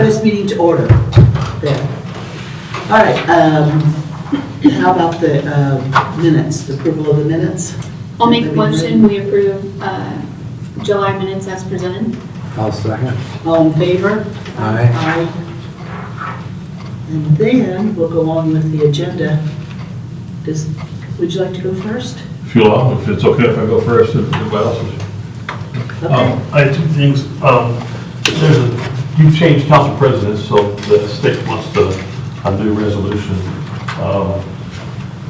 call this meeting to order. There. All right, how about the minutes, the approval of the minutes? I'll make a motion, we approve July minutes as presented. I'll second. All in favor? Aye. Aye. And then we'll go on with the agenda. Would you like to go first? If you allow, if it's okay if I go first, if anybody else is. Okay. I had two things. You've changed council presidents, so the state wants to undo resolution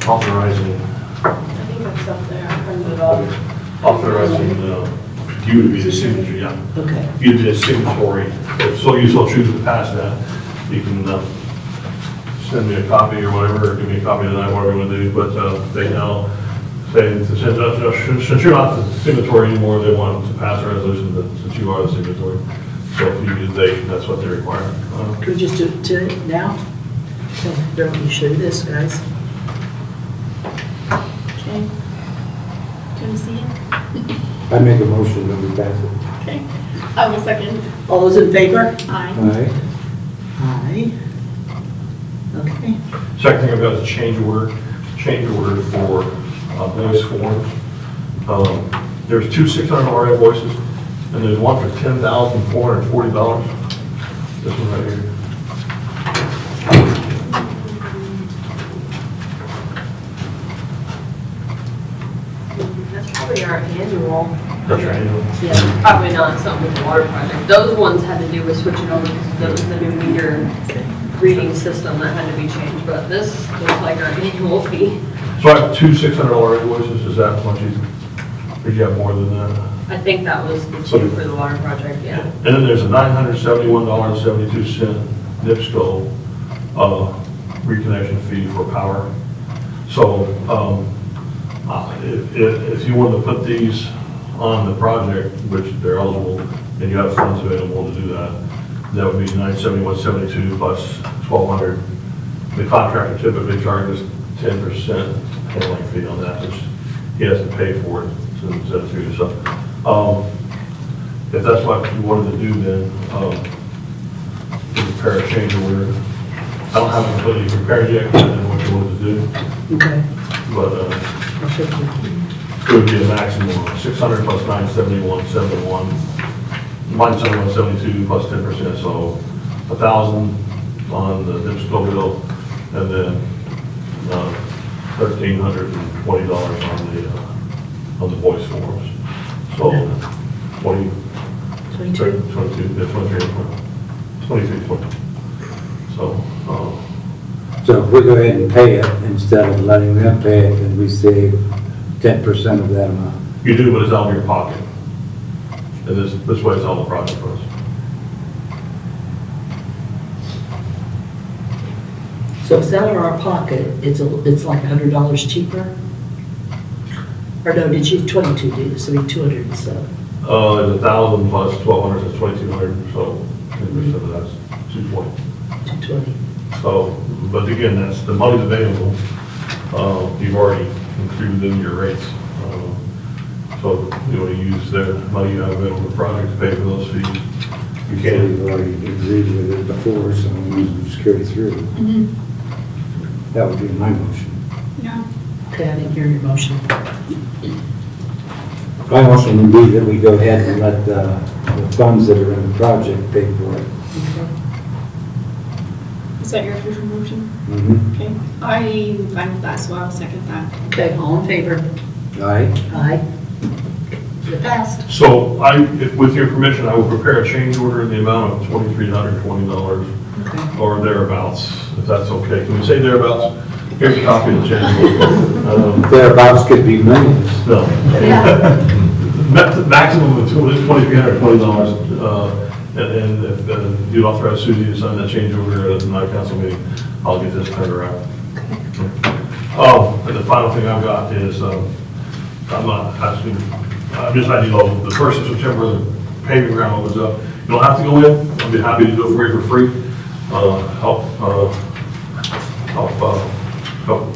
authorizing. I think that's up there, I printed it off. Authorizing you to be the signature, yeah. Okay. You to be a signatory. So you so choose to pass that, you can send me a copy or whatever, or give me a copy tonight, whatever you want to do. But they now say, since you're not the signatory anymore, they want to pass a resolution that since you are the signatory. So if you use that's what they require. Can we just do it now? Okay, here, let me show you this, guys. Okay. Do you see it? I make a motion that we pass it. Okay. I will second. All those in favor? Aye. Aye. Aye. Okay. Second thing I've got is a change order for voice forms. There's two $600 invoices, and there's one for $10,440. This one right here. That's probably our annual, That's your annual. Yeah. probably not something with the water project. Those ones had to do with switching over because that was the new meter reading system that had to be changed, but this looks like our annual fee. So I have two $600 invoices. Is that what you, did you have more than that? I think that was the two for the water project, yeah. And then there's a $971.72 NIPSCO reconnection fee for power. So if you wanted to put these on the project, which they're eligible, and you have funds available to do that, that would be $971.72 plus $1,200. The contractor typically charges 10% handling fee on that, which he has to pay for it. So if that's what you wanted to do, then prepare a change order. I don't have it completely prepared yet, because I didn't know what you wanted to do, Okay. but it would be a maximum of 600 plus 971.71, 971.72 plus 10%, so 1,000 on the NIPSCO bill, and then $1,320 on the voice forms. So 22, 23, 20. So, So if we go ahead and pay it, instead of letting them pay it, then we save 10% of that amount. you do, but it's out of your pocket. And this way it's on the project for us. So if it's out of our pocket, it's like $100 cheaper? Or no, did you 22 do this? So it'd be 200 and so. It's 1,000 plus 1,200 is 2,200, so 10% of that's 220. 220. So, but again, that's the money's available. You've already included in your rates. So you want to use the money you have available for the project to pay for those fees. You So can. we've already agreed with it before, so we just carry through. Mm-hmm. That would be my motion. Yeah. Okay, I didn't hear your motion. My motion would be that we go ahead and let the funds that are in the project pay for it. Okay. Is that your official motion? Mm-hmm. Okay. I'm fine with that, so I'll second that. Okay, all in favor? Aye. Aye. It passed. So with your permission, I will prepare a change order in the amount of $2,320 Okay. or thereabouts, if that's okay. Can we say thereabouts? Here's a copy of the change order. Thereabouts could be millions. No. Yeah. Maximum of $2,320. And if you authorize Suzie to sign that change order at the night council meeting, I'll get this turned around. And the final thing I've got is, I just had you know, the 1st of September, the paving ground opens up. You don't have to go in. I'll be happy to do it for you for free. Help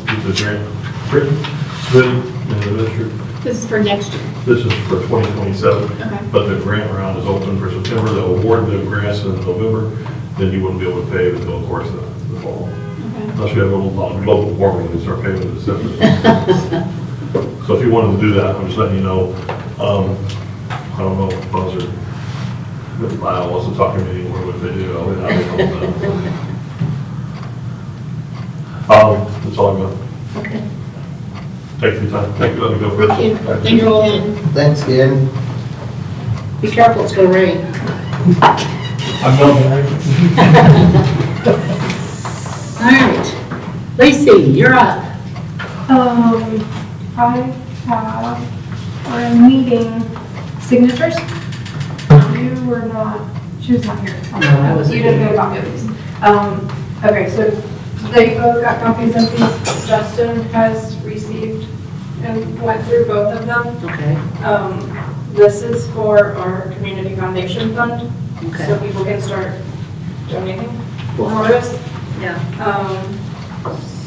get the grant written, submitted, and administered. This is for next year. This is for 2027, Okay. but the grant round is open for September. They'll award the grants in November, then you wouldn't be able to pay until, of course, the fall. Okay. Unless you have a little global warming and start paying in December. So if you wanted to do that, I'm just letting you know. I don't know if Buzz or if Lyle wants to talk to me anymore, but if they do, I'll have it on that. That's all I'm going Okay. to take your time. Thank you, let me go first. Thank you. Thank you all. Thanks, Ken. Be careful, it's gonna rain. I'm done. All right. Lacey, you're up. I have our meeting signatures. You were not, she was not here. No, I wasn't You didn't here. get a copy of these. Okay, so they both got copies of these. Justin has received and went through both of them. Okay. This is for our community foundation fund, so Okay. people can start donating for Wow. us. Yeah.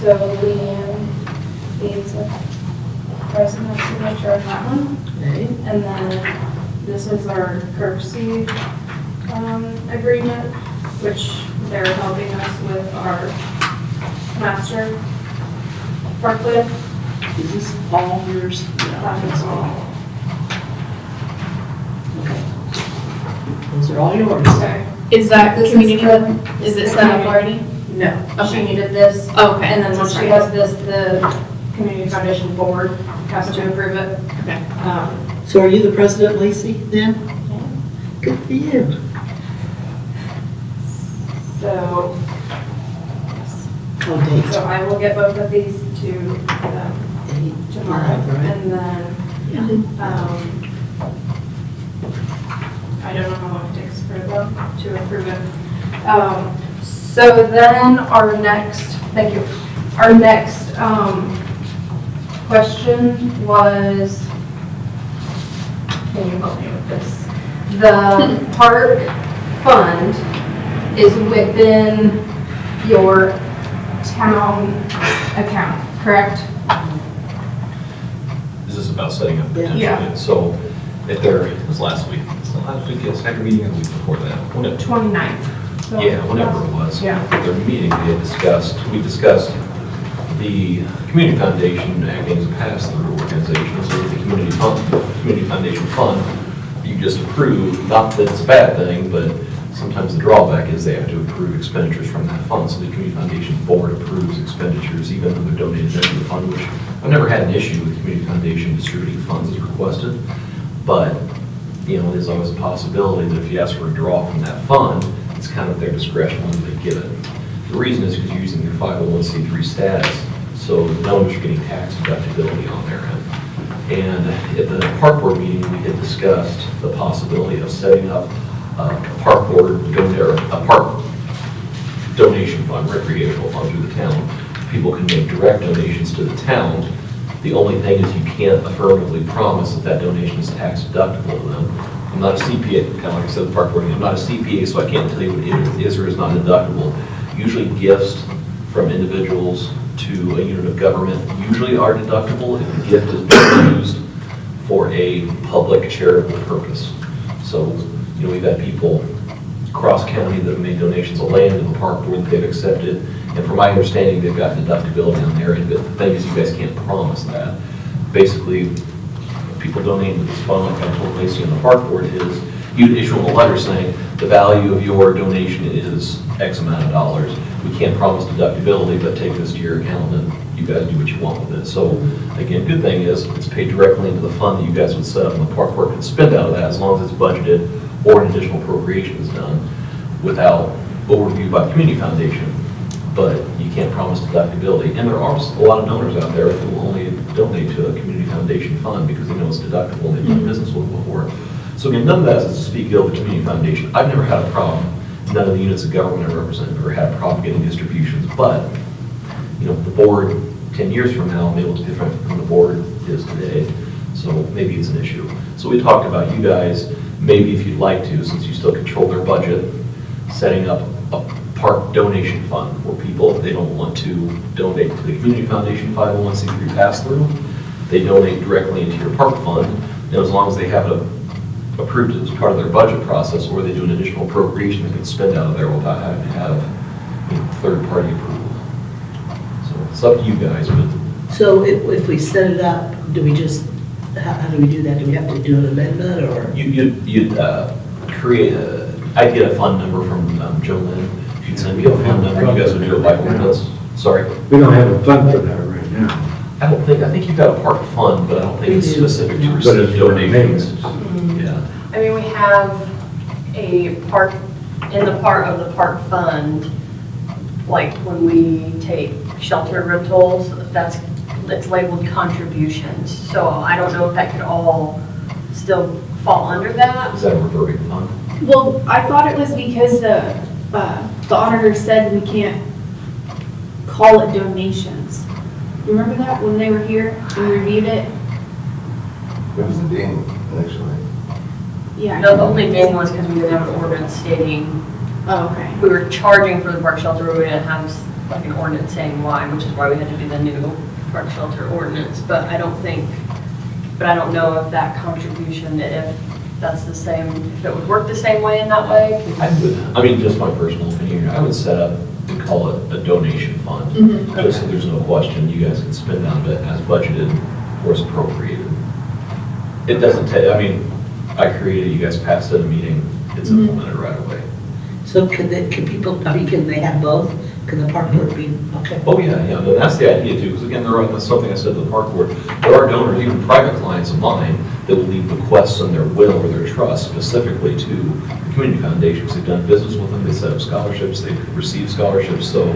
So Leanne needs a president's signature on that one. Okay. And then this is our courtesy agreement, which they're helping us with our master park plan. Is this all yours? That is all. Okay. Those are all yours. Okay. Is that This is community, from- is it set up already? No, she Okay. needed this. Okay. And then once she has this, the community foundation board has to approve it. Okay. So are you the president, Lacey, then? Good for you. So, Oh, date. so I will get both of these to them tomorrow. Right. And then, I don't know how long it takes for them to approve it. So then our next, thank you, our next question was, can you help me with this? The park fund is within your town account, correct? Is this about setting up potential? Yeah. So if there, it was last week, it's not last week, it's second meeting or the week before that. Whenever, 29th. So yeah, whenever it was. Yeah. At their meeting, we discussed the community foundation acting as a pass-through organization. So the community foundation fund, you just approve, not that it's a bad thing, but sometimes the drawback is they have to approve expenditures from that fund. So the community foundation board approves expenditures even though they're donated into the fund, which I've never had an issue with the community foundation distributing funds as requested. But, you know, there's always a possibility that if you ask for a draw from that fund, it's kind of their discretion when they give it. The reason is because you're using your 501c3 status, so the donors are getting tax deductibility on their end. And at the park board meeting, we had discussed the possibility of setting up a park board a park donation fund, recreational fund through the town. People can make direct donations to the town. The only thing is you can't affirmatively promise that that donation is tax deductible to them. I'm not a CPA, kind of like I said, the park board, I'm not a CPA, so I can't tell you what it is or is not deductible. Usually gifts from individuals to a unit of government usually are deductible if the gift is being used for a public charitable purpose. So, you know, we've had people cross county that have made donations of land to the park board that they've accepted. And from my understanding, they've got deductibility on their end. But the thing is, you guys can't promise that. Basically, people donating to this fund, like I told Lacey on the park board, is you issue them a letter saying the value of your donation is X amount of dollars. We can't promise deductibility, but take this to your account and you guys do what you want with it. So again, good thing is it's paid directly into the fund that you guys would set up, and the park board can spend out of that as long as it's budgeted or an additional appropriation is done without overview by the community foundation. But you can't promise deductibility. And there are a lot of donors out there who will only donate to a community foundation fund because they know it's deductible and they've done business with it before. So again, none of that is to speak ill of the community foundation. I've never had a problem. None of the units of government I represent have ever had a problem getting distributions. But, you know, the board 10 years from now may look different from the board is today. So maybe it's an issue. So we talked about you guys, maybe if you'd like to, since you still control their budget, setting up a park donation fund where people, if they don't want to donate to the community foundation 501c3 pass-through, they donate directly into your park fund. And as long as they have a approved it as part of their budget process, or they do an additional appropriation that can spend out of there without having to have, third-party approval. So it's up to you guys, but So if we set it up, do we just, how do we do that? Do we have to do an amendment or? you'd create I'd get a fund number from Joe Lynn. She'd send me a fund number, you guys would do it by ordinance. Sorry. We don't have a fund for that right now. I think you've got a park fund, but I don't think it's We do. specific to But receive it's for donations. maintenance. Yeah. I mean, we have a part, in the part of the park fund, like when we take shelter rentals, it's labeled contributions. So I don't know if that could all still fall under that. Is that a reverting fund? Well, I thought it was because the auditor said we can't call it donations. Remember that when they were here and reviewed it? It was the ding, actually. Yeah. No, the only thing was because we didn't have an ordinance stating, Oh, okay. we were charging for the park shelter, but we didn't have like an ordinance saying why, which is why we had to do the new park shelter ordinance. But I don't know if that contribution, if that's the same, if it would work the same way in that way. I mean, just my personal opinion, I would set up and call it a donation fund. Just so there's no question, you guys can spend out of it as budgeted or as appropriated. It doesn't take, I mean, I created, you guys passed at a meeting, it's implemented right away. So can people, I mean, can they have both? Can the park board be, okay? Oh, yeah, no, that's the idea too, because again, that's something I said to the park board. There are donors, even private clients of mine, that will leave bequests on their will or their trust specifically to the community foundations. They've done business with them, they set up scholarships, they've received scholarships, so,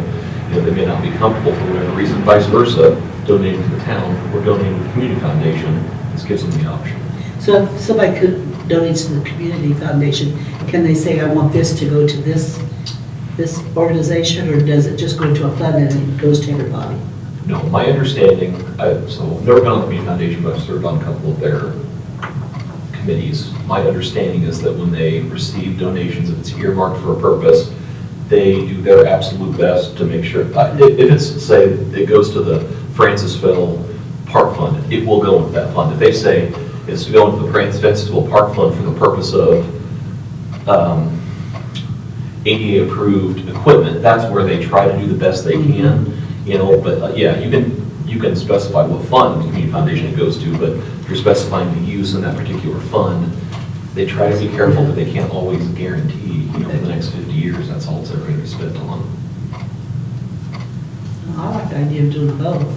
they may not be comfortable for whatever reason, vice versa, donating to the town or donating to the community foundation. This gives them the option. So if somebody could donate to the community foundation, can they say, I want this to go to this organization, or does it just go into a fund and it goes to everybody? No, my understanding, so I've never been on the community foundation, but I've served on a couple of their committees. My understanding is that when they receive donations, if it's earmarked for a purpose, they do their absolute best to make sure, if it's, say, it goes to the Francesville Park Fund, it will go into that fund. If they say it's to go into the Francesville Park Fund for the purpose of ADA approved equipment, that's where they try to do the best they can, but yeah, you can specify what fund the community foundation it goes to, but if you're specifying the use in that particular fund, they try to be careful, but they can't always guarantee, for the next 50 years, that's all it's ever going to be spent on. I like the idea of doing both.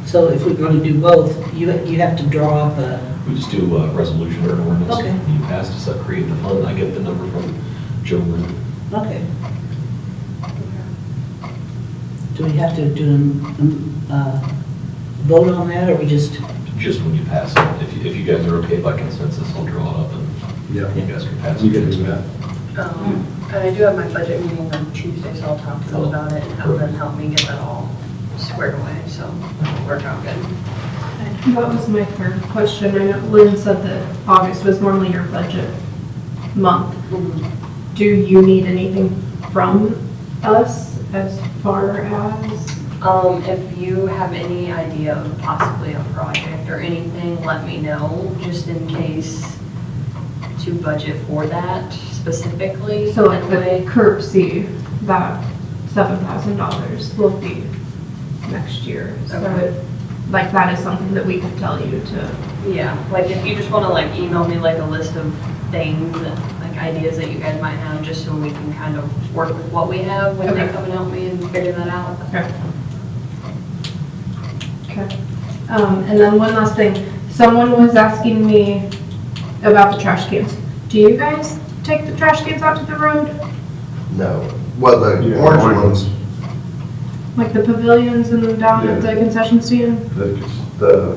So if we're going to do both, you have to draw up a, We just do a resolution or an ordinance. Okay. You pass to create the fund, I get the number from Joe Lynn. okay. Do we have to vote on that, or we just? Just when you pass it. If you guys are okay by consensus, I'll draw it up and Yeah. you guys can pass You it. can do that. And I do have my budget meeting on Tuesday, so I'll talk to them about it and have them help me get that all squared away, so it'll work out good. That was my third question. I know Lynn said that August was normally your budget month. Do you need anything from us as far as? If you have any idea of possibly a project or anything, let me know, just in case to budget for that specifically. So like in a the way. curbsy, that $7,000 will be next year. So Okay. like that is something that we could tell you to. Yeah, like if you just want to like email me like a list of things, like ideas that you guys might have, just so we can kind of work with what we have when they Okay. come and help me and figure that out. Okay. Okay. And then one last thing. Someone was asking me about the trash cans. Do you guys take the trash cans out to the road? No. Well, the Yeah, orange orange. ones, Like the pavilions and down at Yeah. the concession stand? The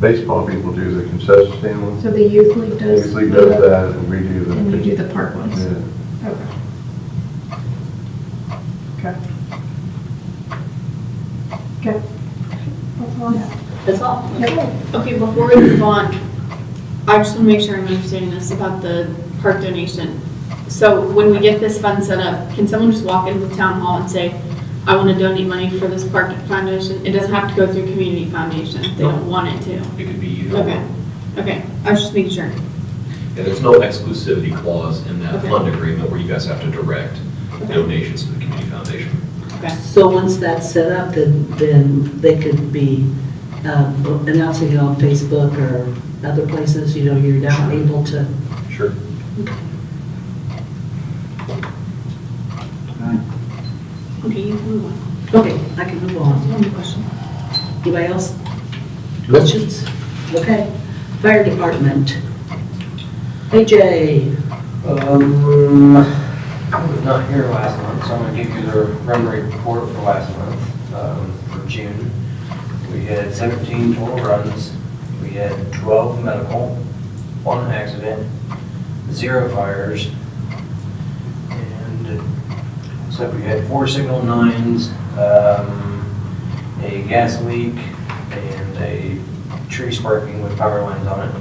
baseball people do the concession stand ones. So the youth league does? Usually does that, and we do the. And you do the park ones? Yeah. Okay. Okay. Okay. That's all I have. That's all? Okay, before we move on, I just want to make sure I'm understanding this about the park donation. So when we get this fund set up, can someone just walk into the town hall and say, I want to donate money for this park foundation? It doesn't have to go through community foundation if they don't want it to. It could be either. Okay, okay, I was just making sure. And there's no exclusivity clause in that Okay. fund agreement where you guys have to direct donations to the community foundation. Okay. So once that's set up, then they could be announcing it on Facebook or other places, you know, you're now able to. Sure. Okay, you can move on. Okay, I can move on. One more question. Anybody else? Questions? Okay. Fire department. AJ, I was not here last month, so I'm gonna give you the run rate report for last month, for June. We had 17 total runs, we had 12 medical, 1 accident, 0 fires, and so we had 4 signal 9s, a gas leak, and a tree sparking with power lines on it.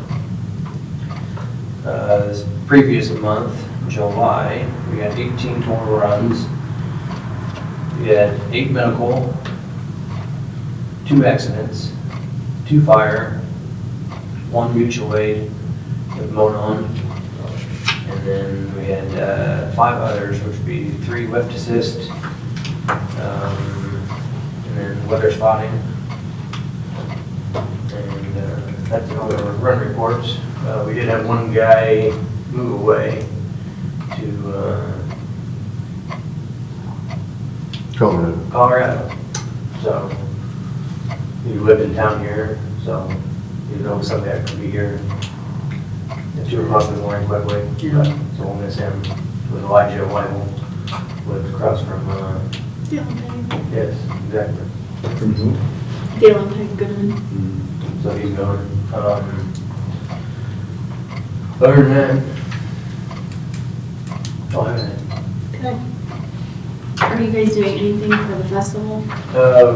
This previous month, July, we had 18 total runs. We had 8 medical, 2 accidents, 2 fire, 1 mutual aid with Monon. And then we had 5 others, which would be 3 lift assist, and then weather spotting. And that's all the run reports. We did have 1 guy move away to Colorado. So he lived in town here, so you know somebody that could be here at 2 o'clock in the morning quickly. Yeah. So we'll miss him. With Elijah Weibel, lived across from, Dale and Peg. yes, exactly. From who? Dale and Peg Goodman. So he's going. Other than that, oh, I haven't. okay. Are you guys doing anything for the festival? We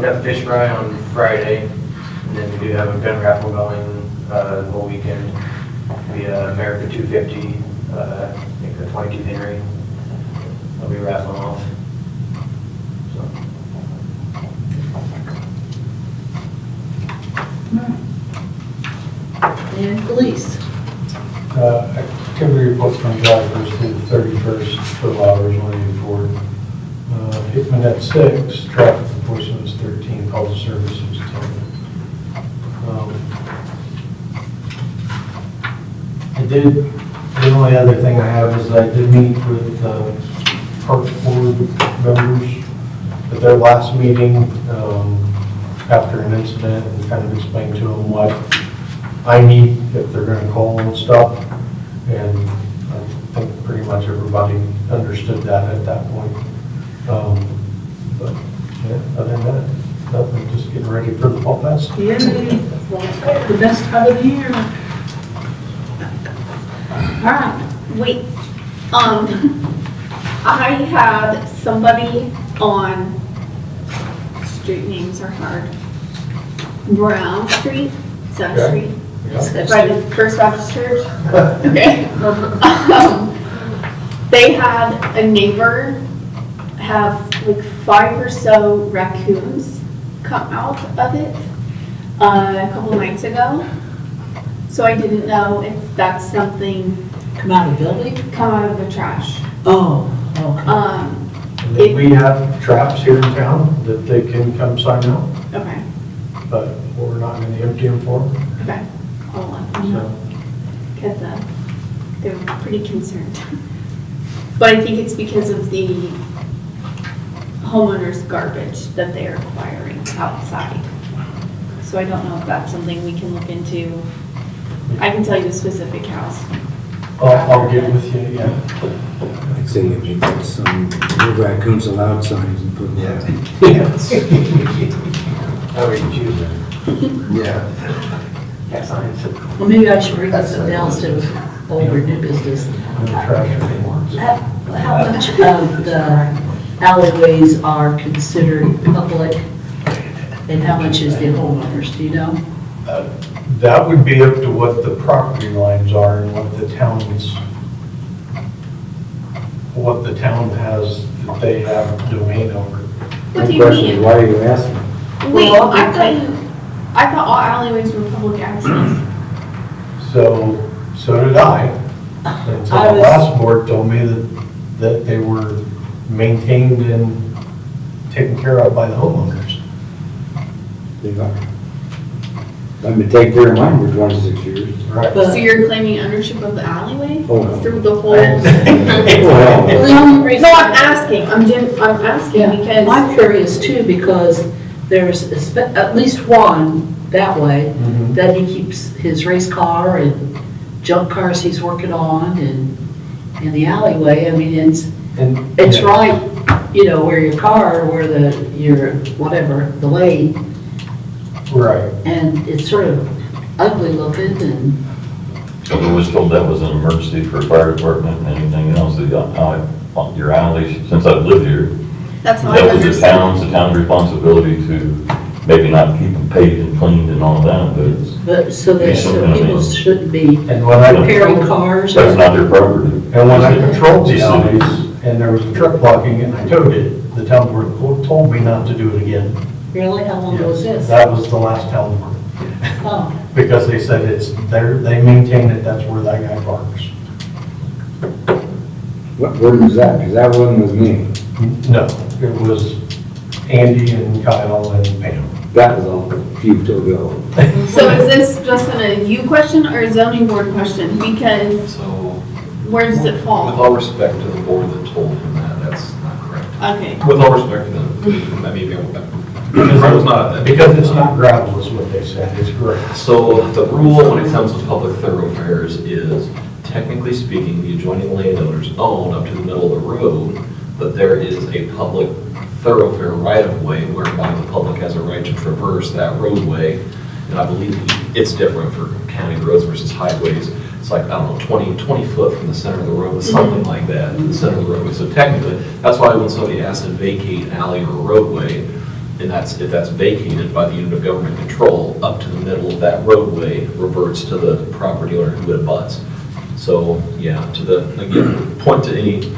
got the fish fry on Friday, and then we do have a gun raffle going the whole weekend. We America 250, I think the 22 Henry. I'll be raffling off. So. And police. Activity reports from drivers through the 31st, total hours 184. Hickman at 6, traffic enforcement was 13, calls of service was 10. The only other thing I have is I did meet with park board members at their last meeting after an incident and kind of explained to them what I need if they're going to call and stuff. And I think pretty much everybody understood that at that point. But yeah, other than that, nothing, just getting ready for the Fall Fest. Yay, the best time of the year. All right, wait. I had somebody on, street names are hard. Brown Street, is that a Yeah. street? Yeah. By the First Baptist Church? Okay. They had a neighbor have like 5 or so raccoons come out of it a couple nights ago. So I didn't know if that's something Come out of the building? come out of the trash. Oh, okay. And then we have traps here in town that they can come sign out, Okay, but we're not going to empty them for them. okay. I'll let them know, because they were pretty concerned. But I think it's because of the homeowners' garbage that they are acquiring outside. So I don't know if that's something we can look into. I can tell you the specific house. I'll get with you, yeah. I'd say you need to put some no raccoons allowed signs and put them out. Yes. How we can choose that. Yeah. Yeah, signs. Well, maybe I should bring up something else to old or new business. No trash anymore. How much of the alleyways are considered public and how much is the homeowners, do you know? That would be up to what the property lines are and what the town has, that they have domain over. What do My you question is, mean? why are you asking? Wait, Well, I thought all alleyways were public access. So did I, Until I the was- last board told me that they were maintained and taken care of by the homeowners. They are. Let me take care of mine for 26 years. Right. So you're claiming ownership of the alleyway Oh, no. through the whole? Well, Well, the only reason. No, I'm asking, I'm asking Yeah, because, I'm curious too, because there's at least one that way, Mhm. that he keeps his race car and junk cars he's working on and in the alleyway. I mean, it's yeah. right, you know, where your car, where your, whatever, the lane, Right. and it's sort of ugly looking and, So we was told that was an emergency for fire department and anything else, that your alley, since I've lived here, that's how I that was understand. the town's responsibility to maybe not keep them paved and cleaned and all that, but so that, so people shouldn't be And when I repairing patrolled, cars. that's not their property. and when I patrolled the It's alleys and there was a truck blocking it and I towed it, the town board told me not to do it again. Really, how long ago was this? That was the last town board. Oh, Because they said it's there, they maintain it, that's where that guy parks. what board was that? Because that one was me. No, it was Andy and Kyle and Pam. That was all a few to go. So is this just a you question or a zoning board question? Because So, where does it with fall? all respect to the board that told him that, that's not correct. Okay, With all respect to them, I mean, Because I was not at that. Because it's not gravel is what they said, it's grass. So the rule when it comes to public thoroughfares is, technically speaking, the adjoining landowners own up to the middle of the road, but there is a public thoroughfare right-of-way whereby the public has a right to traverse that roadway. And I believe it's different for county roads versus highways. It's like, I don't know, 20 foot from the center of the road, something like that, the center of the roadway. So technically, that's why when somebody asks to vacate an alley or a roadway, and if that's vacated by the unit of government control, up to the middle of that roadway reverts to the property owner who it abuts. So, yeah, again, point to any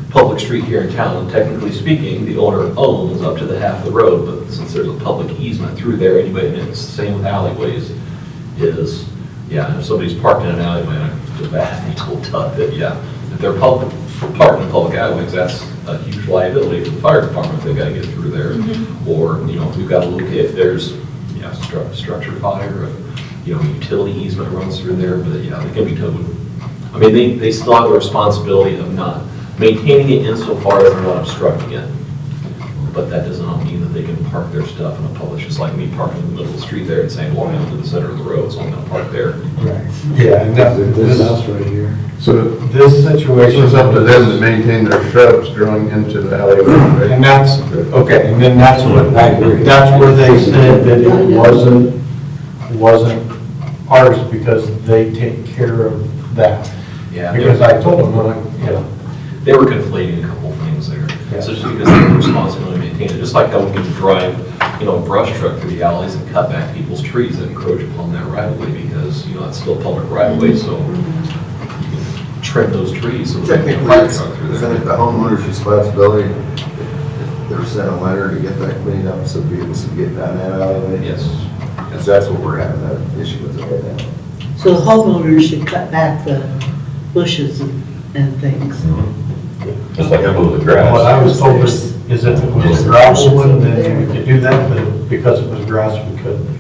public street here in town, technically speaking, the owner owns up to the half of the road, but since there's a public easement through there anyway, and it's the same with alleyways, is, yeah, if somebody's parked in an alleyway, and I feel bad, they told Doug that, yeah, if they're parked in public alleyways, that's a huge liability for the fire department, they gotta get through there. Or, you know, if we've got to locate, if there's, yeah, structured fire, you know, utility easement runs through there, but yeah, they can be towed. I mean, they still have the responsibility of not maintaining it insofar as they're not obstructing it. But that does not mean that they can park their stuff in a public, just like me parking in the middle of the street there and saying, well, I'm going to the center of the road, so I'm gonna park there. Right. Yeah, and This house right here. So this situation. it's up to them to maintain their shrubs growing into the alleyway, right? And that's, okay, and then that's what, I agree. that's where they said that it wasn't ours because they take care of that. Yeah. Because I told them, like, you know, They were conflating a couple of things there. Yeah. So just because they have the responsibility to maintain it, just like how we can drive, you know, a brush truck through the alleys and cut back people's trees that encroach upon that right of way because, you know, that's still public right of way, so you can trim those trees so that they can Technically, fire truck through isn't there. it the homeowner's responsibility? They're sent a letter to get that cleaned up so people can get down that alleyway? Yes. Because that's what we're having that issue with it right now. so the homeowners should cut back the bushes and things. Just like I mowed the what grass. I was told is if it was a gravel one, then we could do that, but because it was grass, we couldn't.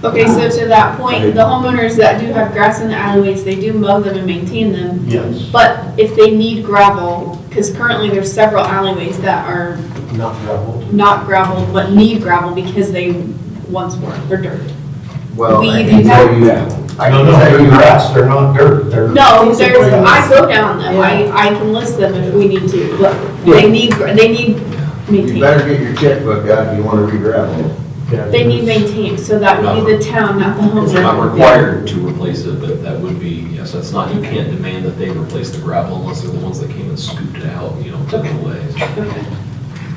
okay, so to that point, the homeowners that do have grass in the alleyways, they do mow them and maintain them. Yes, But if they need gravel, because currently there's several alleyways that are not gravel. not gravel, but need gravel because they once were, they're dirt. Well, We I do can that. tell you, I No, can tell they're you, grass, they're not dirt, they're. No, These are there's, plants. I go down them, Yeah. I can list them if we need to, but they need you maintained. better get your checkbook out if you want to re-gravel. Yeah, They need maintained, so that would be the town, not the It's not homeowner. required to replace it, but that would be, yes, that's not, you can't demand that they replace the gravel unless they're the ones that came and scooped it out, you know, took it away. Okay.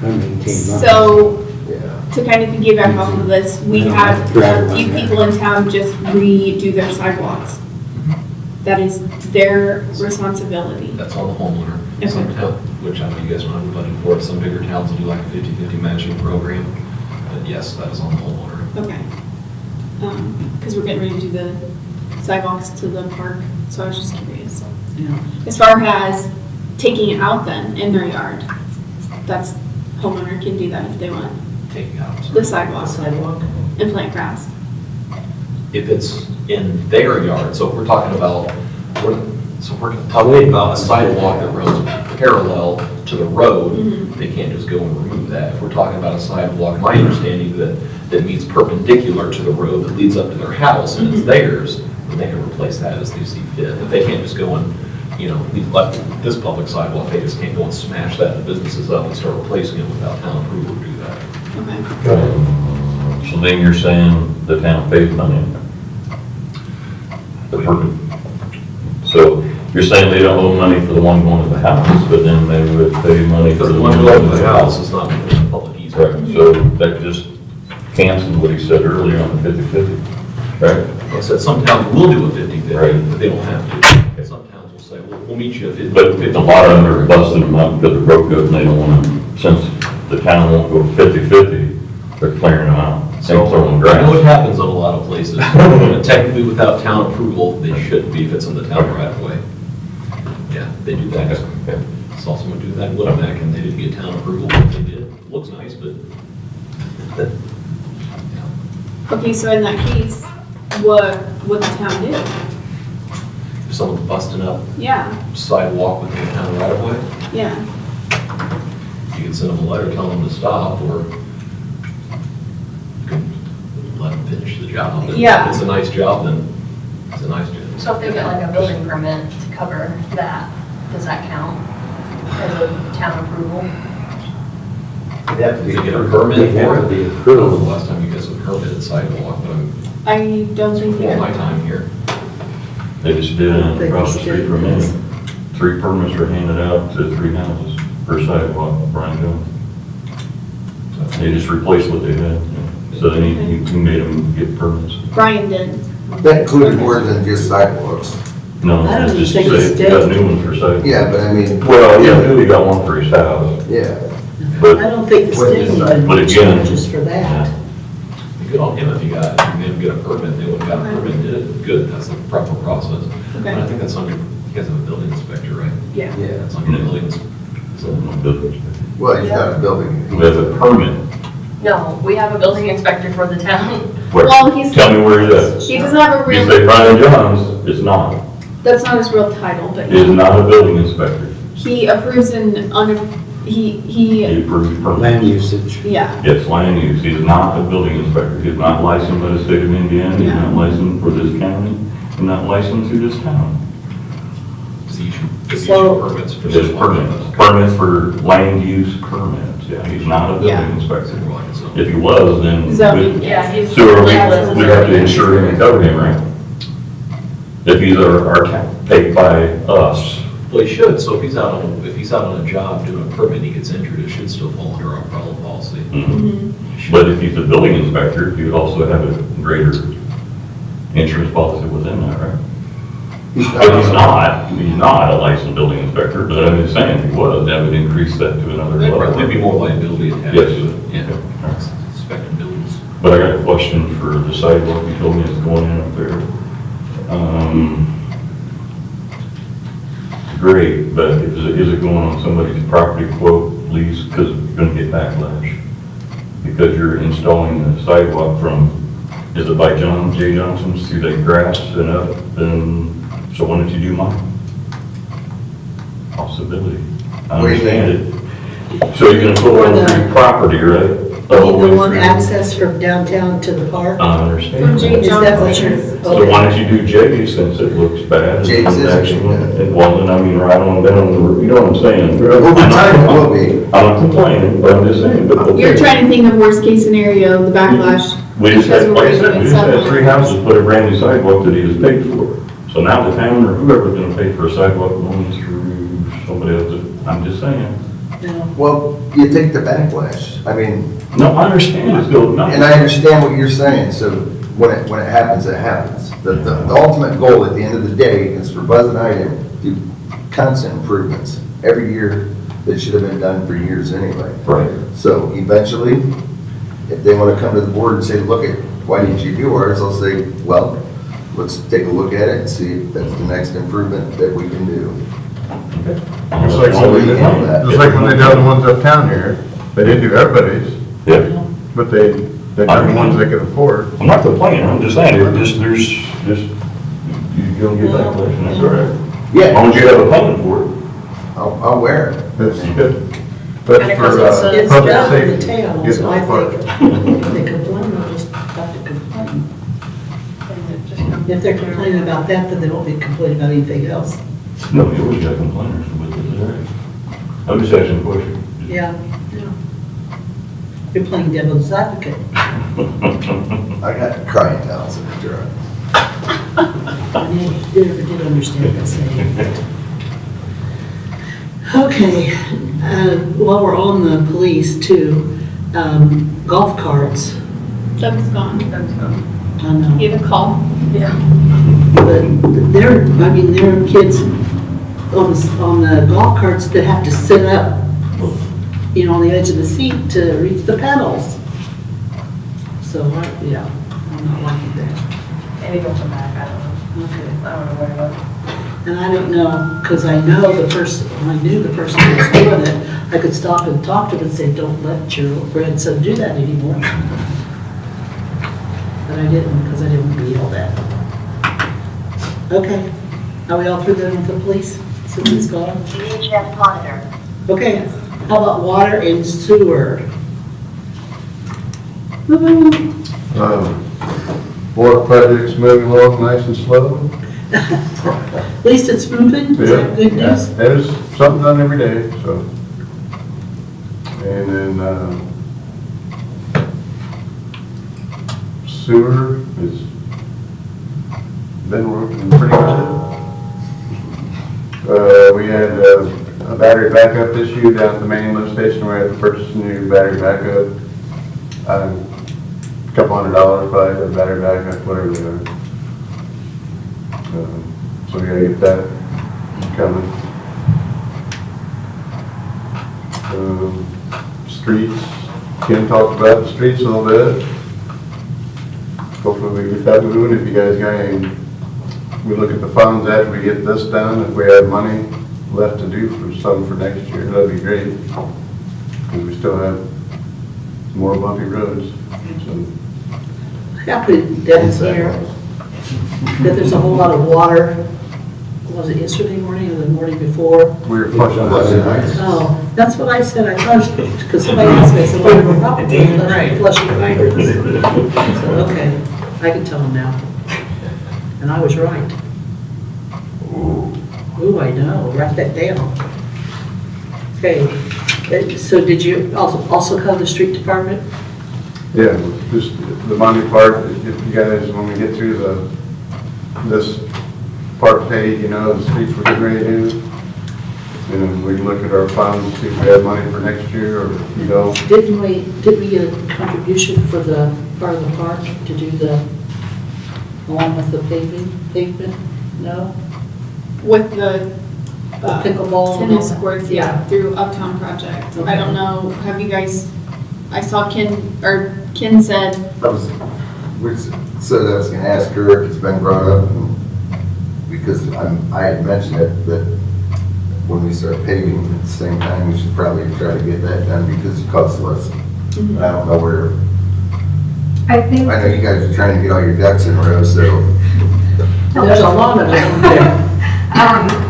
I maintain mine. So, Yeah. to kind of piggyback off of this, we Yeah, had gravel a few on that. people in town just redo their sidewalks. That is their responsibility. That's on the homeowner. Okay. Some town, which I know you guys don't have a budget for it, some bigger towns will do like a 50/50 matching program. But yes, that is on the homeowner. Okay. Because we're getting ready to do the sidewalks to the park, so I was just curious. Yeah. As far as taking it out then in their yard, that's, homeowner can do that if they want, Taking out. the sidewalk Sidewalk. and plant grass. If it's in their yard, so if we're talking about, we're talking about a sidewalk that runs parallel to the road, they can't just go and remove that. If we're talking about a sidewalk, my understanding that meets perpendicular to the road that leads up to their house and it's theirs, then they can replace that as they see fit. But they can't just go and, leave left this public sidewalk, they just can't go and smash that businesses up and start replacing it without town approval to do that. Okay. Go ahead. So then you're saying the town pays money? The permit. So you're saying they don't owe money for the one going to the house, but then they would pay money for Because the the one one going going to to the house is not a public easement. Right, so that just canceled what he said earlier on the 50/50, right? Like I said, some towns will do a 50/50, Right. but they don't have to. Some towns will say, we'll meet you at 50. But a lot of them are busting them up because the road goes and they don't want to, since the town won't go 50/50, they're clearing them out. So, Same throwing I know it grass. happens in a lot of places. And technically, without town approval, they shouldn't be if it's in the town right of way. Yeah, they do that. Okay. Saw someone do that in Littleback, and they didn't get town approval, but they did. Looks nice, but. Okay, so in that case, what would the town do? If someone's busting up Yeah, sidewalk within the town right of way, yeah. you can send them a letter telling them to stop, or you can let them finish the job. And Yeah. If it's a nice job, then it's a nice job. So if they get like a building permit to cover that, does that count as a town approval? It'd have to If be they get a permit It'd have for to be it, I don't know approved. the last time you guys have permitted sidewalk, but I'm, I don't think all my they time here. They just did it They across the just street did from me. this. 3 permits were handed out to 3 houses per sidewalk, Brian Jones. They just replaced what they had. So then he made them get permits. Brian did. That included more than just sidewalks. No, I don't it's just think it's they got new ones for sidewalks. Yeah, but I mean. Well, yeah, he got one for his house, Yeah. but I don't think the state even But again- charges for that. Good on him if he got, if he didn't get a permit, they would have got a permit, did it, good, that's the proper process. But I Okay, think that's under, you guys have a building inspector, right? yeah. Yeah. That's under the building inspector. Well, he's not a building. we have a permit. No, we have a building inspector for the town. Where? Well, he's- Tell me where it is. He doesn't have a You say real, Brian Johns, it's not. that's not his real title, but He is not a building inspector. he approves he, He approves permits. Land usage. yeah. Yes, land use. He's not a building inspector. He's not licensed by the state of Indiana. He's not licensed for this county. He's not licensed to this town. Does he issue So- permits for Just this permits. Permits for land use permits. Yeah, he's not a Yeah. building inspector. If he was, then Zoning. Yeah, he's. sewer, we have to insure him and cover him, right? If he's our paid by us. Well, he should, so if he's out on a job doing a permit, he gets injured, it should still fall under our umbrella policy. But if he's a building inspector, he would also have a greater insurance policy within that, right? But he's not a licensed building inspector, but I'm just saying, if he was, that would increase that to another There'd level. be more liability attached Yes. to it, yeah. Okay. Inspecting buildings. But I got a question for the sidewalk you told me is going in up there. Great, but is it going on somebody's property quote lease? Because you're gonna get backlash. Because you're installing the sidewalk from, is it by J. Johnson's through that grass and up, and so why don't you do mine? Possibility. I What do you understand it. So you're gonna put one through property, right? You whole way the one through. access from downtown to the park? I understand. From J. Is that what Johnson's. you're? So why don't you do Jay's since it looks bad? Jay's is Actually, actually it wasn't, I mean, right on down, you know what I'm saying? Over time, it will be. I'm not complaining, but I'm just saying, but. okay. You're trying to think of worst case scenario, the backlash. We just because had, we're like I said, doing we just had sidewalks. 3 houses put a brand new sidewalk that he has paid for. So now the town or whoever's gonna pay for a sidewalk going through somebody else, I'm just saying. No. Well, you take the backlash. I mean, No, I understand, it's still and I understand what you're saying, so when it happens, it happens. The ultimate goal at the end of the day is for Buzz and I to do constant improvements every year that should have been done for years anyway. Right. So eventually, if they want to come to the board and say, look, why didn't you do ours? I'll say, well, let's take a look at it and see if that's the next improvement that we can do. Just like So we when handle that. they done the ones uptown here, they didn't do everybody's, Yeah, but they done the ones they could afford. I'm not complaining, I'm just saying, there's, you're gonna get backlash, and that's all right. As Yeah, long as you have a payment for it. I'll wear it. That's for It's public down in the safety. town, Get so the I park. think if they complain, they'll just have to complain. If they're complaining about that, then they won't be complaining about anything else. No, you always got complainers, but it's all right. I'm just asking a question. Yeah, yeah. You're playing devil's advocate. I got crying towels in the truck. I never did understand that saying. Okay, while we're on the police too, golf carts, Doug's gone. I know. He had a call. Yeah. But there are kids on the golf carts that have to sit up, on the edge of the seat to reach the pedals. So, yeah, I'm not liking that. Maybe he'll come back, I don't know. Okay. I don't know where he went. And I don't know, because I knew the person who was doing it, I could stop and talk to them and say, don't let your grandson do that anymore. But I didn't, because I didn't want to be yelled at. Okay, are we all through then with the police? Since he's gone? VHF monitor. Okay, how about water and sewer? Woo-hoo. Water project's moving along nice and slow. At least it's moving, is that good news? There's something done every day, so. And then, sewer has been working pretty good. We had a battery backup issue down at the main lift station. We had to purchase a new battery backup. Couple $100 probably for the battery backup, whatever they are. So we gotta get that coming. Streets, Ken talked about the streets a little bit. Hopefully we get that moving. If you guys got any, we look at the funds after we get this done. If we have money left to do for next year, that'd be great. Because we still have more bumpy roads. So, I put it down here, that there's a whole lot of water. Was it yesterday morning or the morning before? we were flushing that. Oh, that's what I said, I thought, because somebody asked me, I said, well, we're probably flushing hydrants. So, okay, I can tell them now. And I was right. Ooh, I know, write that down. Okay, so did you also cover the street department? Yeah, just the money part, if you guys, when we get through this part paid, the streets we're getting ready to do, we can look at our funds, see if we have money for next year, or if you don't. Didn't we get a contribution for the part of the park to do along with the pavement? No? With the Pickleball and tennis all that? courts, yeah, through Uptown Project. Okay. I don't know, have you guys, I saw Ken said, So I was gonna ask her if it's been brought up, because I had mentioned it, that when we start paving at the same time, we should probably try to get that done because it costs less. I don't know where, I think, I know you guys are trying to get all your ducks in a row, so. There's a lot of them there.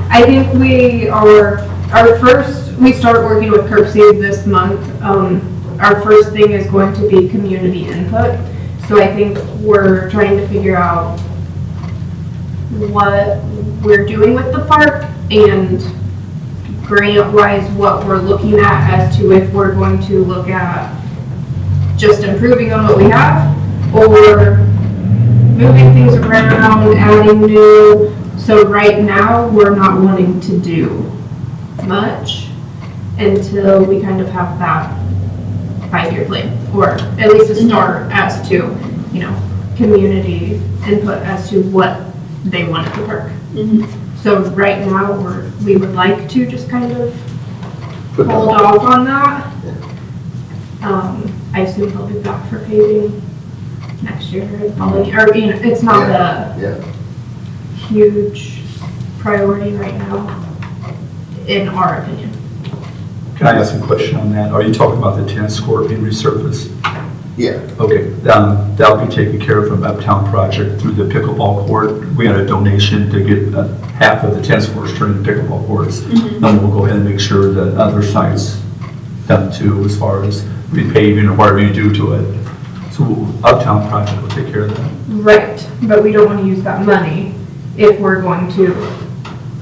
I think we start working with Curbside this month. Our first thing is going to be community input. So I think we're trying to figure out what we're doing with the park and grant-wise what we're looking at as to if we're going to look at just improving on what we have or moving things around, adding new. So right now, we're not wanting to do much until we kind of have that 5-year plan, or at least a start as to, community input as to what they want at the park. So right now, we would like to just kind of hold off on that. I assume they'll be back for paving next year, probably, or, it's not Yeah. huge priority right now, in our opinion. Can I ask a question on that? Are you talking about the tennis court being resurfaced? Yeah, Okay, that'll be taken care of from Uptown Project through the pickleball court. We had a donation to get half of the tennis courts turned into pickleball courts. And we'll go ahead and make sure that other sites done too, as far as repaving or whatever you do to it. So Uptown Project will take care of that. Right, but we don't want to use that money if we're going to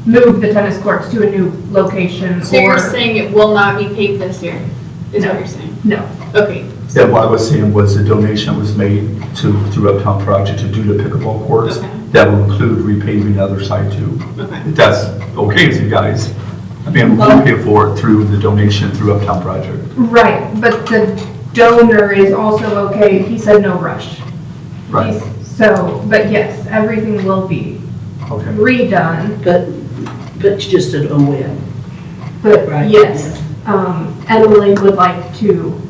move the tennis courts to a new location So you're or, saying it will not be paid this year, is what you're saying? no. Okay. Yeah, what I was saying was the donation was made through Uptown Project to do the pickleball courts. Okay. That will include repaving the other side too. Okay. If that's okay with you guys. I mean, we'll pay for it through the donation through Uptown Project. Right, but the donor is also okay, he said no rush. Right, So, but yes, everything will be okay. redone, But you just said, oh, yeah. but Right, yes, Emily would like to,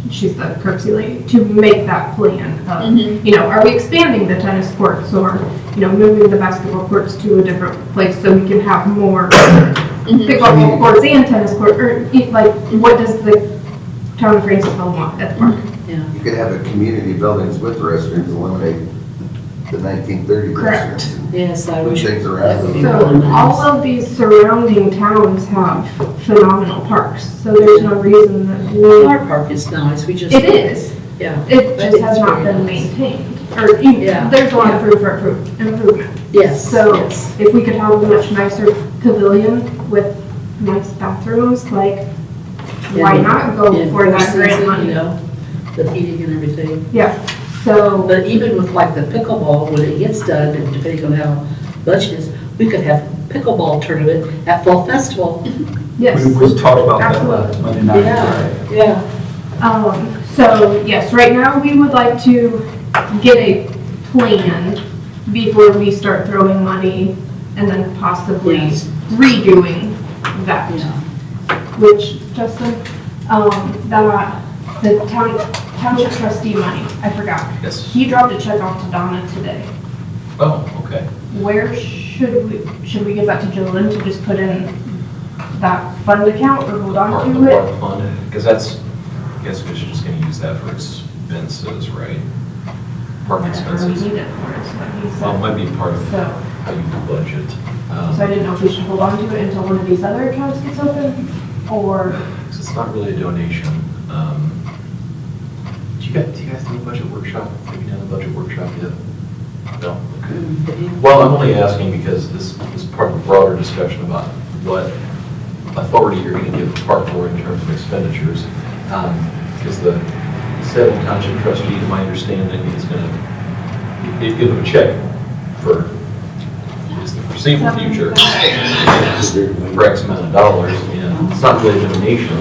she's the Kirksey lady, to make that plan of, you know, are we expanding the tennis courts or, you know, moving the basketball courts to a different place so we can have more pickleball courts and tennis courts, or like, what does the town of Francesville want at the park? Yeah. you could have a community buildings with restrooms, eliminate the 1930 Correct. restrooms. Yes, I Move wish. things that around. would be So really all nice. of these surrounding towns have phenomenal parks, so there's no reason that we, Our park is nice, we just. it is, Yeah. it But just has it's not very been nice. maintained, or, you know, Yeah, there's a lot of yeah. room for improvement. Yes, So yes. if we could have a much nicer pavilion with nice bathrooms, like, why And- not go and for that grant season, money? You know, the heating and everything. Yeah, so, But even with like the pickleball, when it gets done, and depending on how budget is, we could have pickleball tournament at Fall Festival. yes. We talked about that Absolutely. last Monday night. Yeah, yeah. So, yes, right now, we would like to get a plan before we start throwing money and then possibly Yes. redoing that. Yeah. Which, Justin, the township trustee money, I forgot. Yes. He dropped a check off to Donna today. Oh, okay. Where should we give that to Jolyn to just put in that fund account or hold Part on of to the it? park fund, because that's, I guess we're just gonna use that for expenses, right? Park Whatever we expenses. need it for, is what he Well, it said. might be part of So, how you budget. so I didn't know if we should hold on to it until one of these other accounts gets open, or, 'Cause it's not really a donation. Do you guys do a budget workshop? Have you done a budget workshop yet? No? Okay. Well, I'm only asking because this is part of a broader discussion about what authority you're going to give the park board in terms of expenditures. Because the Salem Township trustee, to my understanding, is going to give them a check for the foreseeable future for X amount of dollars, and it's not really a donation,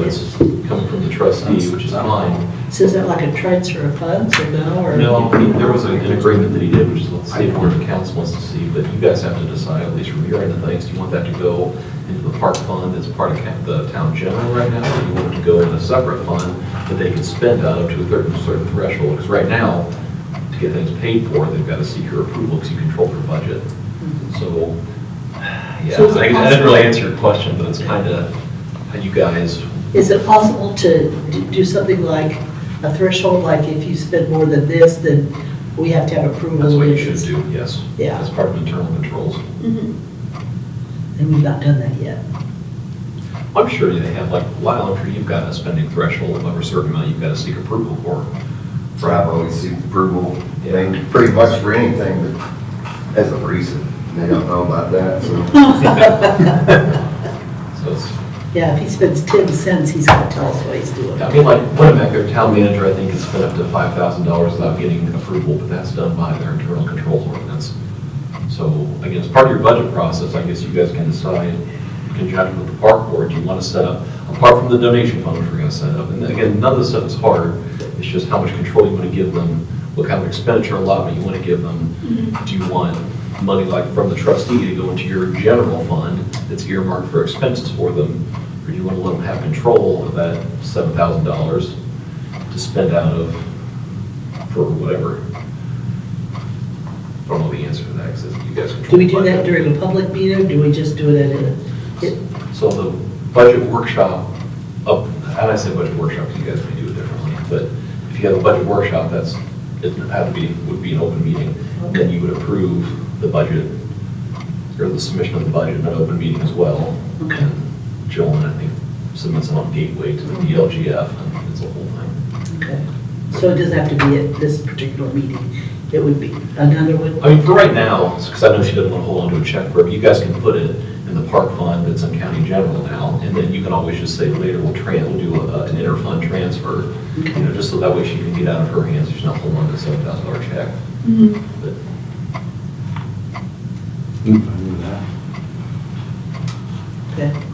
it's coming from the trustee, which is fine. So is that like a transfer of funds or no, or? No, there was an agreement that he did, which is what the state board of accounts wants to see, but you guys have to decide, at least from your end of things, do you want that to go into the park fund that's part of the town general right now, or do you want it to go in a separate fund that they can spend out up to a certain threshold? Because right now, to get things paid for, they've got to seek your approval because you control their budget. So, yeah, So is it I didn't possible- really answer your question, but it's kind of how you guys, Is it possible to do something like a threshold, like if you spend more than this, then we have to have approval? that's what you if should it's- do, yes. Yeah. As part of internal controls. And we've not done that yet. I'm sure they have, like, Lyle, I'm sure you've got a spending threshold of over a certain amount you've got to seek approval for. So I've always seek approval, Yeah. I mean, pretty much for anything that has a reason. They don't know about that, so. So it's, Yeah, if he spends 10 cents, he's gonna tell us what he's doing. I mean, like, Winnebago, their town manager, I think, has spent up to $5,000 without getting approval, but that's done by their internal controls ordinance. So, again, as part of your budget process, I guess you guys can decide, in conjunction with the park board, do you want to set up, apart from the donation fund, which we're going to set up, and again, none of this stuff is hard, it's just how much control you want to give them, what kind of expenditure allotment you want to give them. Do you want money like from the trustee to go into your general fund that's earmarked for expenses for them, or do you want to let them have control of that $7,000 to spend out of for whatever? I don't know the answer to that, says that you guys control. Do we the do that budget. during a public meeting, or do we just do it at a? So the budget workshop, how do I say budget workshop, because you guys may do it differently, but if you have a budget workshop, would be an open meeting, then you would approve the budget, or the submission of the budget in an open meeting as well. Okay. And Joan, I think, submits it on Gateway to the DLGF, and it's a whole thing. Okay. So it doesn't have to be at this particular meeting, it would be another one? I mean, for right now, because I know she doesn't want to hold on to a checkbook, you guys can put it in the park fund that's in county general now, and then you can always just say later, we'll do an interfund transfer, you know, just so that way she can get out of her hands, she's not holding on to a $7,000 check. But I'm fine with that. Okay.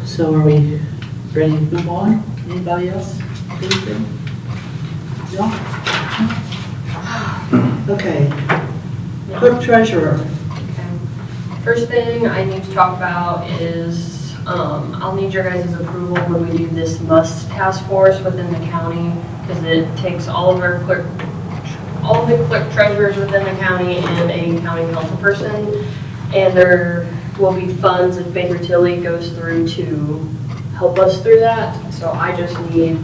So are we ready to move on? Anybody else? Anything? No? Okay. Clerk treasurer. Okay. First thing I need to talk about is, I'll need your guys' approval when we do this must task force within the county, because it takes all of the clerk treasurers within the county and a county council person, and there will be funds if Baker Tilly goes through to help us through that. So I just need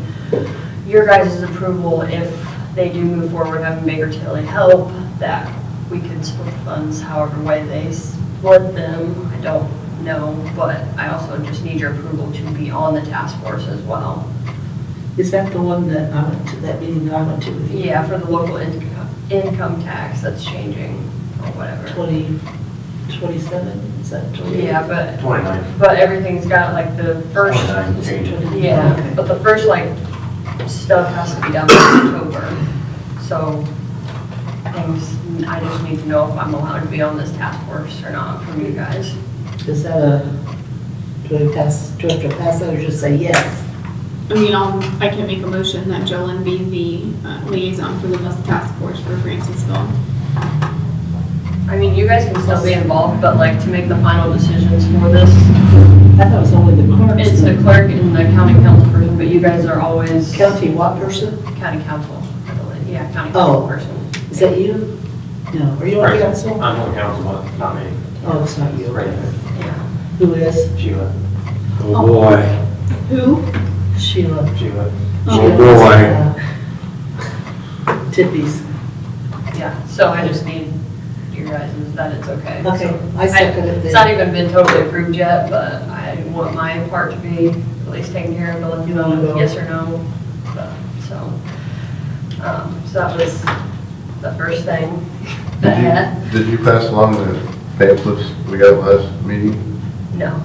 your guys' approval if they do move forward having Baker Tilly help, that we could split the funds however way they split them. I don't know, but I also just need your approval to be on the task force as well. Is that the one that I went to, that meeting that I went to with you? Yeah, for the local income tax that's changing or whatever. 27, is that 20? Yeah, but 29. But everything's got like the first, 29 changes. yeah, Okay. but the first like stuff has to be done by October. So things, I just need to know if I'm allowed to be on this task force or not from you guys. Is that do I have to pass that or just say yes? I mean, I can make a motion that Jolyn be the liaison for the bus task force for Francesville. I mean, you guys can still be involved, but like to make the final decisions for this, I thought it was only the clerk. it's the clerk and the county council person, but you guys are always County what person? county council, I believe. Yeah, county Oh. council person. Is that you? No, are you on council? I'm on council, but not me. Oh, it's not you. Right. Yeah. Who is? Sheila. Oh, boy. Who? Sheila. Sheila. Oh, boy. Tippies. Yeah, so I just need your guys' that it's okay. Okay, So I second it It's not then. even been totally approved yet, but I want my part to be at least taken care of, to let you You wanna know go? yes or no. So that was the first thing that I had. Did you pass along the pamphlets we got last meeting No,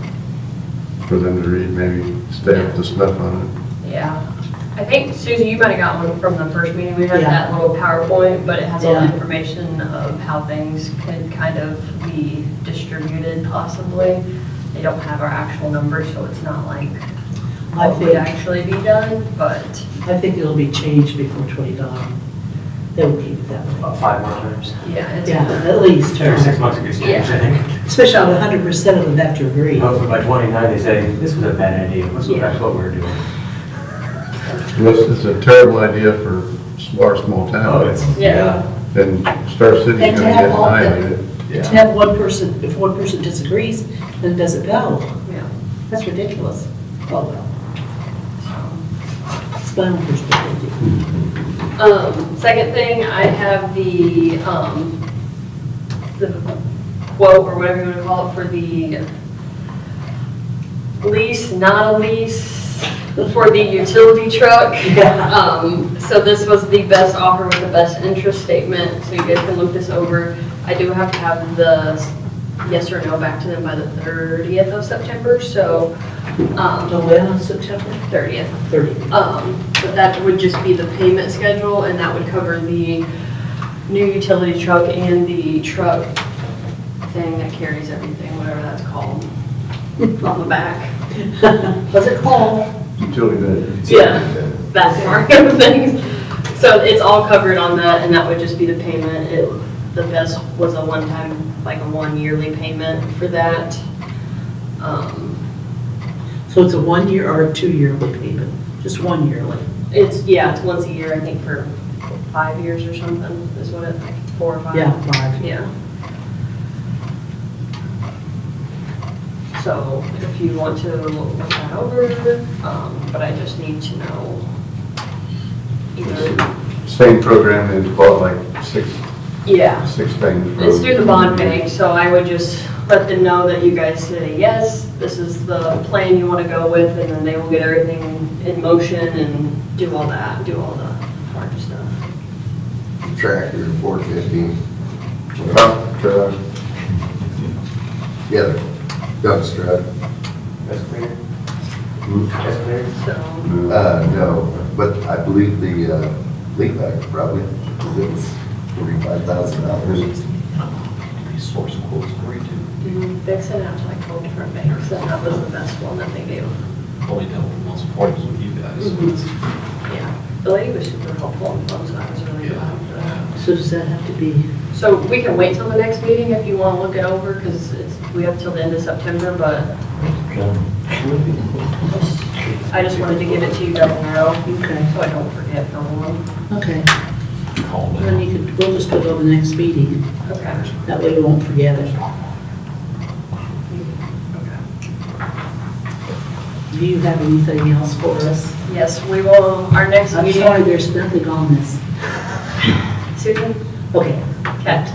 for them to read, maybe stay up to snuff on yeah. I think, Susie, you might have got one from the first meeting. We had Yeah. that little PowerPoint, but it has all the Yeah. information of how things could kind of be distributed possibly. They don't have our actual numbers, so it's not like I what would think, actually be done, but I think it'll be changed before 29. They will keep it that way. About 5 more times. yeah, it's. Yeah, at least, Every 6 months it gets changed, I think. especially when 100% of them have to agree. Hopefully by 29, they say, this was a bad idea, let's go back to what we were doing. it. It's a terrible idea for our small Oh, town. it's, Yeah. And Star City's And to gonna have get all the- annihilated. To have one person, if one person disagrees, then it doesn't go. Yeah. That's ridiculous. Oh, well, So. it's my own perspective. Second thing, I have the quote, or whatever you want to call it, for the lease, not a lease, for the utility truck. So this was the best offer with the best interest statement, so you guys can look this over. I do have to have the yes or no back to them by the 30th of September, so, So when on September 30th. 30th? But that would just be the payment schedule, and that would cover the new utility truck and the truck thing that carries everything, whatever that's called, on the back. What's it called? Utility bid. Yeah, that part of things. So it's all covered on that, and that would just be the payment. The best was a one-time, like a 1 yearly payment for that. So it's a 1 year or a 2 yearly payment? Just 1 yearly? It's once a year, I think, for 5 years or something, is what it, like 4 or 5? Yeah, 5. Yeah. So if you want to look that over, but I just need to know either, Same program is about like six things. it's through the bond bank, so I would just let them know that you guys say, yes, this is the plan you want to go with, and then they will get everything in motion and do all that, do all the hard stuff. Tractor, 450. Truck, Yeah, Doug's truck. That's clear. Hmm? That's clear. So, No, but I believe the lead back probably, because it was $45,000. Source quotes for you too. they sent out to like 12 different banks, and that was the best one that they gave. Only dealt with most important with you guys. so Mhm. it's- Yeah, the lady was super helpful on the phone, so I was really glad for that. So does that have to be, So we can wait till the next meeting if you want to look it over, because we have till the end of September, but I just wanted to give it to you guys now, okay, so I don't forget for one. okay. Call them. Then we'll just put it on the next meeting. Okay. That way we won't forget it. Okay. Do you have anything else for us? Yes, we will, our next I'm meeting. sorry, there's nothing on this. Susan? Okay. Kat?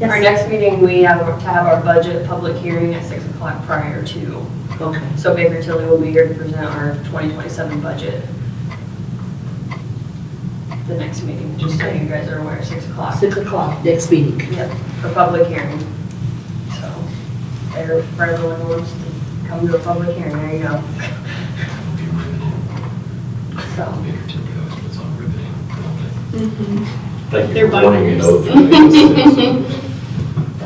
Yes. Our next meeting, we have to have our budget public hearing at 6 o'clock prior to. Okay. So Baker Tilly will be here to present our 2027 budget. The next meeting, just so you guys are aware, 6 o'clock. 6 o'clock, next meeting. Yep, for public hearing. So, there, for everyone who wants to come to a public hearing, there you go. Be riveting. So, Baker Tilly always puts on riveting, don't Mhm. they? Thank They're you for warning me binders. though.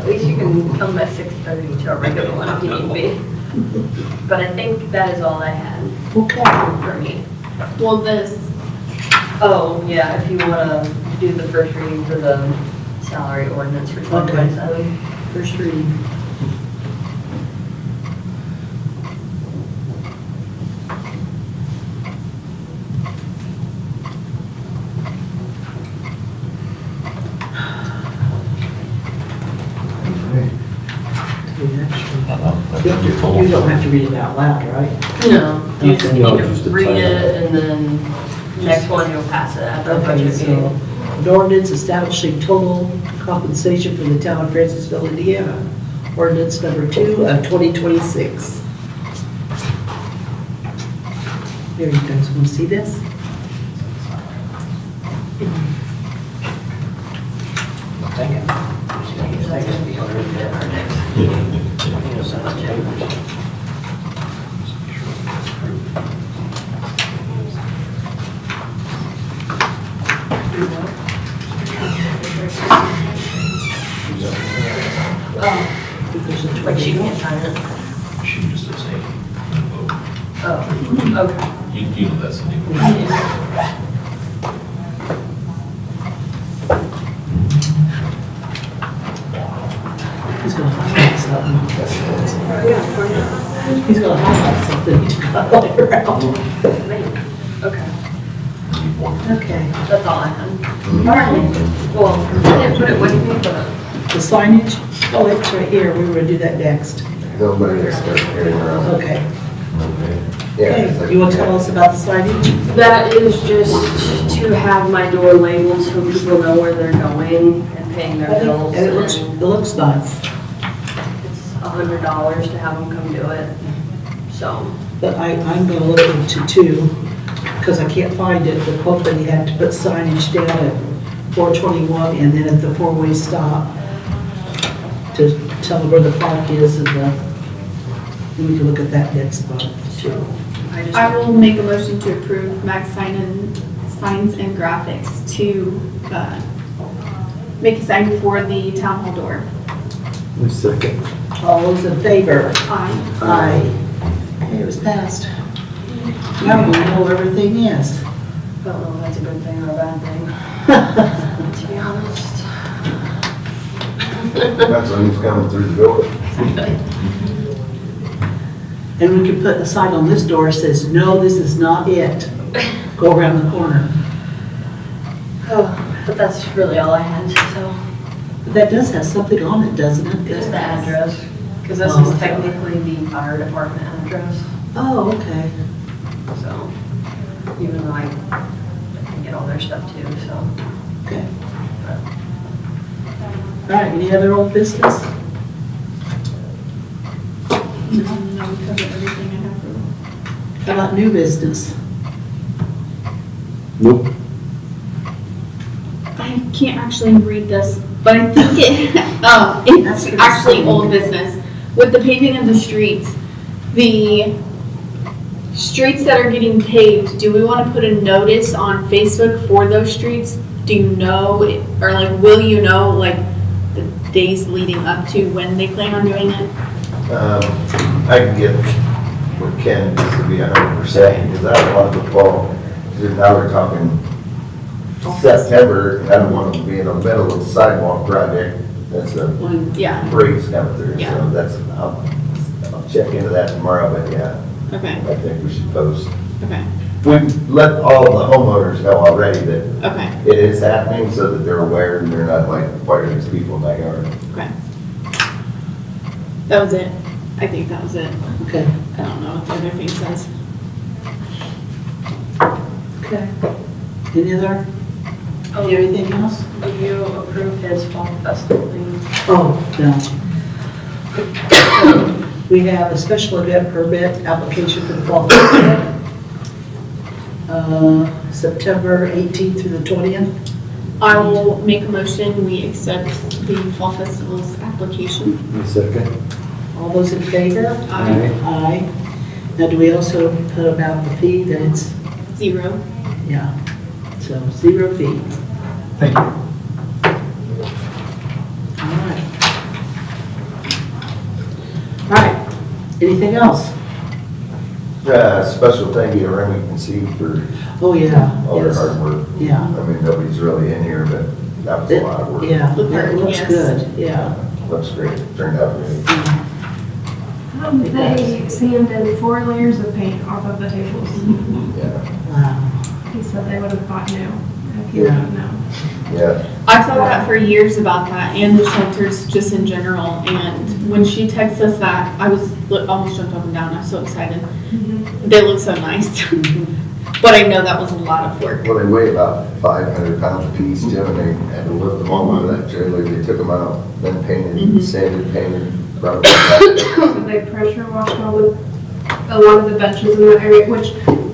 at least you can come at 6:30 to a regular one if you need to be. But I think that is all I had Okay. for me. Well, this, Oh, yeah, if you want to do the first reading for the salary ordinance for 2027. First reading. You don't have to read it out loud, right? No, you just need No, to just the read title. it, and then next one you'll pass it at the Okay, budget so, meeting. an ordinance establishing total compensation for the town of Francesville, Indiana. Ordinance number 2 of 2026. Here, you guys want to see this? If there's a Like she 20. can't sign it. She can just abstain. Vote. Oh, okay. You know that's the name. He's gonna highlight something. He's gonna highlight something. He's got all around. Okay, Okay. that's all I had. All right, well, I didn't put it with me, but The signage? Oh, it's right here. We were gonna do that next. Nobody can start carrying around. Okay. Yeah, Okay, it's like- you want to tell us about the signage? that is just to have my door labeled so people know where they're going and paying their bills. And it looks nice, It's $100 to have them come do it, so. but I'm gonna look into 2, because I can't find it. The quote that he had to put signage down at 421 and then at the 4-way stop to tell them where the park is and we can look at that next month too. I will make a motion to approve Max Signs and Graphics to make a sign for the town hall door. Second. All those in favor? Aye. Aye. Okay, it was passed. Now we know where everything is. I don't know if that's a good thing or a bad thing, to be honest. That's when he's coming through the door. And we can put a sign on this door that says, no, this is not it. go around the corner. But that's really all I had, so, But that does have something on it, doesn't it? just the address, because this Oh, is okay. technically the fire department address, Oh, okay. so, even though I can get all their stuff too, so. Okay. All right, any other old business? No, we covered everything I have for. How about new business? Nope. I can't actually read this, but I think it's actually old business. With the paving of the streets, the streets that are getting paved, do we want to put a notice on Facebook for those streets? Do you know, or like, will you know, like, the days leading up to when they plan on doing it? I can get with Ken just to be 100%, because I don't want to fall, because now we're talking September, and I don't want to be in the middle of the sidewalk project. That's a Yeah, breeze coming through, Yeah. so that's, I'll check into that tomorrow, but yeah, okay, I think we should post. okay, We've let all the homeowners know already that okay, it is happening, so that they're aware and they're not like, why are these people in my yard? okay. That was it. I think that was it. Okay, I don't know what the other thing says. okay. Any other, anything else? Do you approve his fall festival thing? Oh, no. We have a special event permit application for the fall festival. September 18th through the 20th. I will make a motion, we accept the Fall Festival's application. A second. All those in favor? Aye. Aye. Now, do we also put about the fee that it's, 0. yeah, so 0 fee. Thank you. All right. All right, anything else? Special thank you to Remy Conceived for Oh, yeah, all their yes, hard work. yeah. I mean, nobody's really in here, but that was a lot of work. Yeah, Look that hard, looks yes. good, yeah. Looks great, turned out great. They sanded 4 layers of paint off of the tables. Yeah, Wow, He said they would have bought new if he would have known. yeah. I thought that for years about that and the shelters just in general. And when she texted us that, I was almost jumped up and down. I was so excited. They look so nice. But I know that was a lot of work. Well, they weigh about 500 pounds a piece too, and they had to lift them all out of that trailer. They took them out, then painted, sanded, painted, brought them back. So they pressure washed a lot of the benches in that area, which,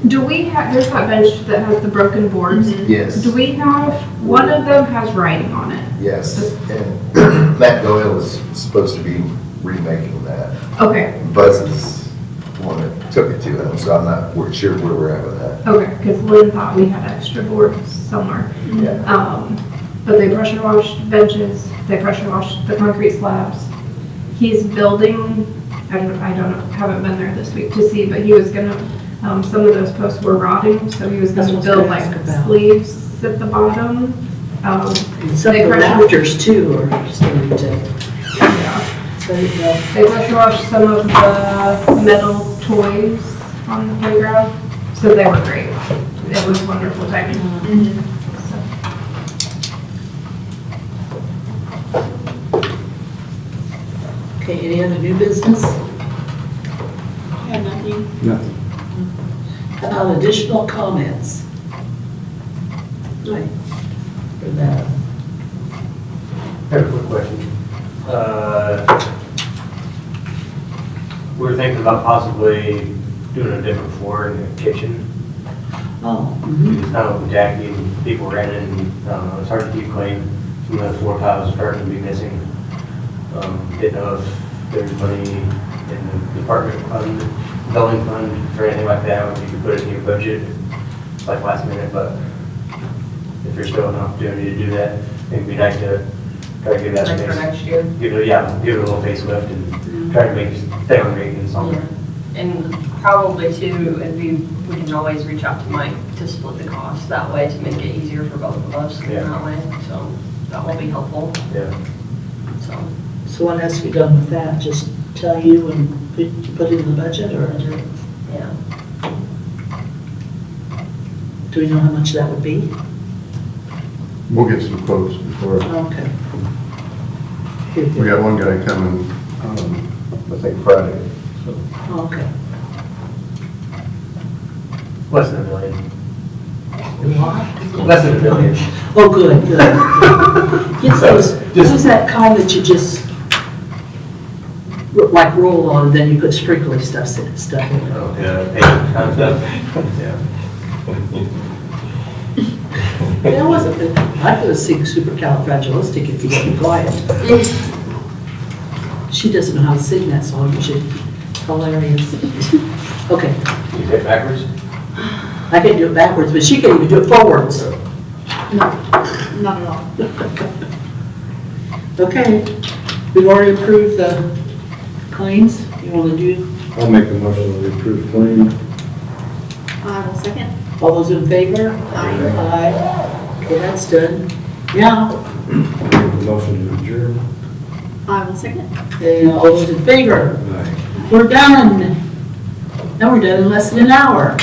do we have, there's that bench that has the broken boards. Yes, Do we have, one of them has writing on it. yes. And Matt Doyle is supposed to be remaking that. Okay, Buzz is the one that took it to him, so I'm not sure where we're at with that. okay, because Lynn thought we had extra boards somewhere. Yeah. But they pressure washed benches, they pressure washed the concrete slabs. He's building, I don't know, haven't been there this week to see, but he was gonna, some of those posts were rotting, so he was That's gonna what I was build gonna like ask about. sleeves at the bottom. and some They of the pressure- rafters too are starting to, Yeah. so, you know, They pressure washed some of the metal toys on the playground, so they were great. It was wonderful timing. okay, any other new business? I had nothing. Nothing. How about additional comments? Right, for that. I have a quick question. We were thinking about possibly doing a different floor in the kitchen. Oh, It's kind of tacky and people ran in, and, it's hard to keep clean. Some of the floor tiles are starting to be missing. Didn't know if there's money in the department fund, building fund, or anything like that, if you could put it in your budget, like last minute, but if there's still an opportunity to do that, it'd be nice to try to give that Like for space. next year? Give it a little facelift and try to make it stay on maintenance on there. And probably too, we can always reach out to Mike to split the cost that way to make it easier for both of us in Yeah. that way. So that will be helpful, Yeah. so. so what has to be done with that? Just tell you and put it in the budget, or is it? Yeah. Do we know how much that would be? We'll get some quotes before. Okay. We got one guy coming, I think Friday, so. Okay. Less than a million. What? Less than a million. Oh, good, good. Get those, this is that kind that you just, like roll on, and then you put sprinkly stuff in it. Oh, yeah, paint kind of stuff. Yeah. That wasn't, I could have sing supercalifragilistic if you get me quiet. She doesn't know how to sing that song, but she's hilarious. Okay, You say it backwards? I can't do it backwards, but she can even do it forwards. No, not at all. Okay, we've already approved the claims. You want to do, I'll make a motion to approve claim. I will second. all those in favor? Aye. Aye. Okay, that's done. Now, Make a motion to adjourn. I will second. all those in favor? Aye. We're done. Now we're done in less than an hour.